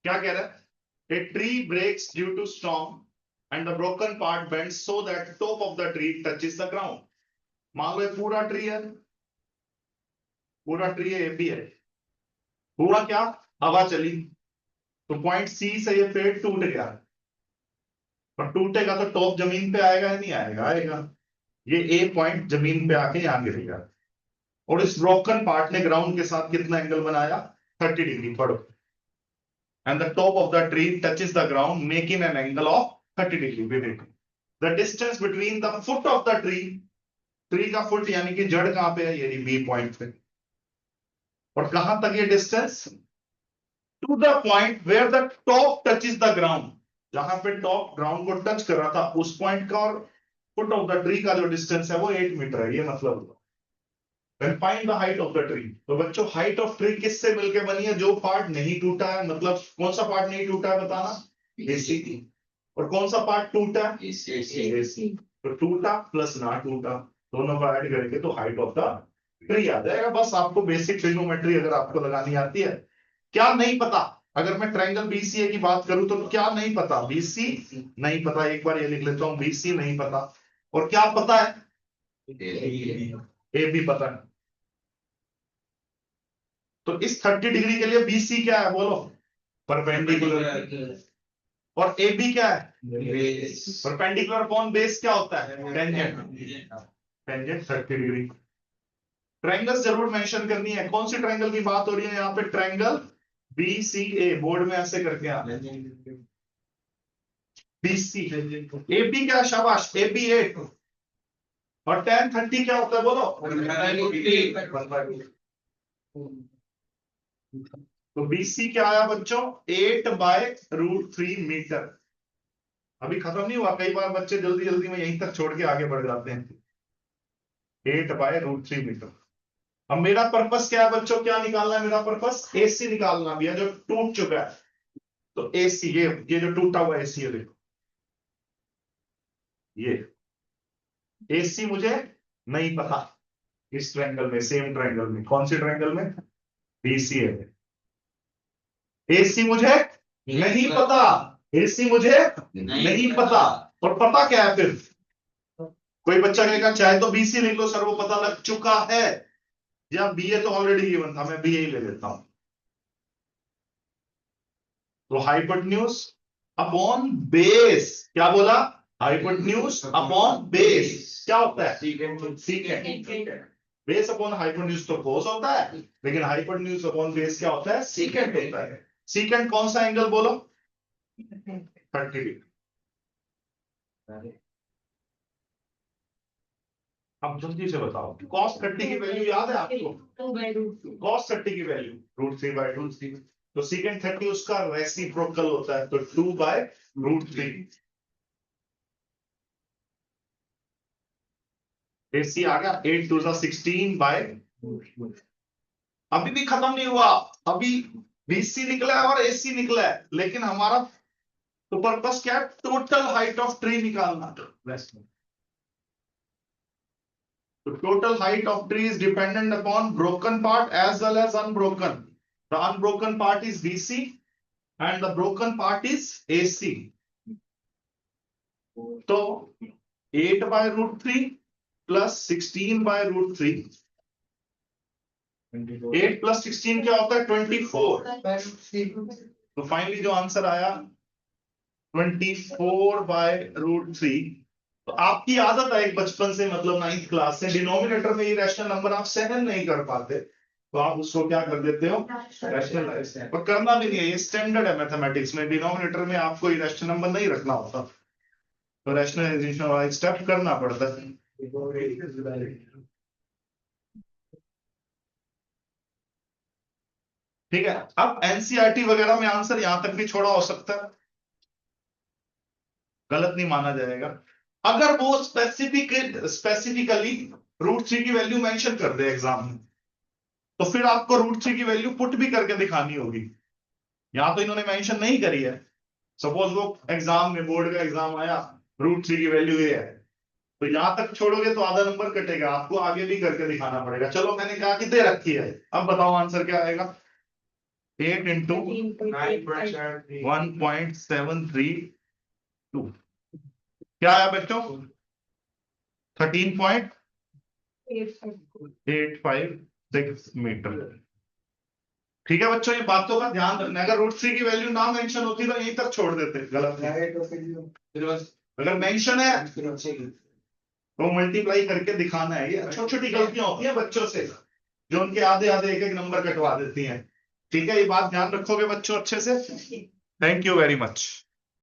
क्या कह रहा है? A tree breaks due to storm and the broken part bends so that top of the tree touches the ground. मान लो ये पूरा ट्री है, पूरा ट्री है, ये भी है। हुआ क्या? हवा चली तो पॉइंट सी से ये पेड़ टूट गया, और टूटेगा तो टॉप जमीन पे आएगा या नहीं आएगा? आएगा। ये ए पॉइंट जमीन पे आके यहां गिरेगा, और इस ब्रोकन पार्ट ने ग्राउंड के साथ कितना एंगल बनाया? 30 डिग्री। पढ़ो। And the top of the tree touches the ground making an angle of 30 degree with it. The distance between the foot of the tree, tree का फुट यानी कि जड़ कहां पे है? यानी बी पॉइंट पे। और कहां तक ये distance? To the point where the top touches the ground, जहां पे टॉप ग्राउंड को टच कर रहा था उस पॉइंट का और फुट ऑफ द ट्री का जो डिस्टेंस है वो 8 मीटर है। ये मतलब हुआ। Then find the height of the tree। तो बच्चों हाइट ऑफ ट्री किससे मिलके बनी है? जो पार्ट नहीं टूटा है। मतलब कौन सा पार्ट नहीं टूटा है बताना? एसी। और कौन सा पार्ट टूटा है? एसी। तो टूटा प्लस ना टूटा दोनों को ऐड करेंगे तो हाइट ऑफ द ट्री आ जाएगा। बस आपको बेसिक ट्रिग्नोमेट्री अगर आपको लगानी आती है। क्या नहीं पता? अगर मैं ट्रायंगल बीसीए की बात करूं तो क्या नहीं पता? बीसी नहीं पता। एक बार ये लिख लेता हूं, बीसी नहीं पता। और क्या पता है? ए भी पता है। तो इस 30 डिग्री के लिए बीसी क्या है बोलो? परपेंडिकुलर। और ए बी क्या है? परपेंडिकुलर अपॉन बेस क्या होता है? टेंजेंट। Tangent 30 degree. ट्रायंगल जरूर मेंशन करनी है। कौन सी ट्रायंगल की बात हो रही है यहाँ पे? ट्रायंगल बी सी ए। बोर्ड में ऐसे करके आ बी सी ए बी क्या? शाबाश। ए बी 8 और tan 30 क्या होता है बोलो? तो बीसी क्या आया बच्चों? 8/√3 मीटर। अभी खत्म नहीं हुआ। कई बार बच्चे जल्दी जल्दी में यहीं तक छोड़ के आगे बढ़ जाते हैं। 8/√3 मीटर। अब मेरा पर्पस क्या है बच्चों? क्या निकालना है मेरा पर्पस? एसी निकालना भी है जो टूट चुका है। तो एसी ये जो टूटा हुआ एसी है देखो, ये एसी मुझे नहीं पता। इस ट्रायंगल में, सेम ट्रायंगल में, कौन सी ट्रायंगल में? बीसी है। एसी मुझे नहीं पता। एसी मुझे नहीं पता। और पता क्या है फिर? कोई बच्चा कहेगा चाहे तो बीसी लिख लो सर, वो पता लग चुका है। या बीए तो ऑलरेडी गिवन था, मैं बीए ही ले लेता हूं। तो हाइपोटेन्यूज अपॉन बेस। क्या बोला? हाइपोटेन्यूज अपॉन बेस क्या होता है? सीकेंट। बेस अपॉन हाइपोटेन्यूज तो कोस होता है, लेकिन हाइपोटेन्यूज अपॉन बेस क्या होता है? सीकेंट होता है। सीकेंट कौन सा एंगल बोलो? 30 डिग्री। अब जल्दी से बताओ, cos 30 की वैल्यू याद है आपको? cos 30 की वैल्यू √3/√3। तो secant 30 उसका रेसिप्रोकल होता है, तो 2/√3। AC आ गया 8 2 16/। अभी भी खत्म नहीं हुआ। अभी BC निकला है और AC निकला है, लेकिन हमारा तो पर्पस क्या है? टोटल हाइट ऑफ ट्री निकालना। The total height of tree is dependent upon broken part as well as unbroken. The unbroken part is BC and the broken part is AC. So 8/√3 plus 16/√3. 8 plus 16 क्या होता है? 24। तो finally जो answer आया 24/√3। तो आपकी आदत है एक बचपन से, मतलब 9th क्लास से, डिनोमिनेटर में इरेशनल नंबर आप सहन नहीं कर पाते तो आप उसको क्या कर देते हो? रैशनलाइज। और करना भी नहीं है, ये स्टैंडर्ड है मैथमेटिक्स में। डिनोमिनेटर में आपको इरेशनल नंबर नहीं रखना होता, तो रैशनलाइजेशन वाला स्टेप करना पड़ता है। ठीक है। अब एनसीईआरटी वगैरह में आंसर यहां तक भी छोड़ा हो सकता है, गलत नहीं माना जाएगा। अगर वो स्पेसिफिकली √3 की वैल्यू मेंशन कर दे एग्जाम में, तो फिर आपको √3 की वैल्यू पुट भी करके दिखानी होगी। यहां तो इन्होंने मेंशन नहीं करी है। सपोज वो एग्जाम में, बोर्ड का एग्जाम आया, √3 की वैल्यू ये है, तो यहां तक छोड़ोगे तो आधा नंबर कटेगा, आपको आगे भी करके दिखाना पड़ेगा। चलो मैंने कहा कि दे रखी है, अब बताओ आंसर क्या आएगा? 8 into 1.732 क्या है बच्चों? 13.856 मीटर। ठीक है बच्चों, ये बातों का ध्यान रखना। अगर रूट 3 की वैल्यू ना मेंशन होती तो यहीं तक छोड़ देते, गलत है। अगर मेंशन है तो मल्टीप्लाई करके दिखाना है। ये छोटी छोटी गलतियां होती हैं बच्चों से, जो उनके आधे आधे एक एक नंबर कटवा देती हैं। ठीक है, ये बात ध्यान रखोगे बच्चों अच्छे से। Thank you very much.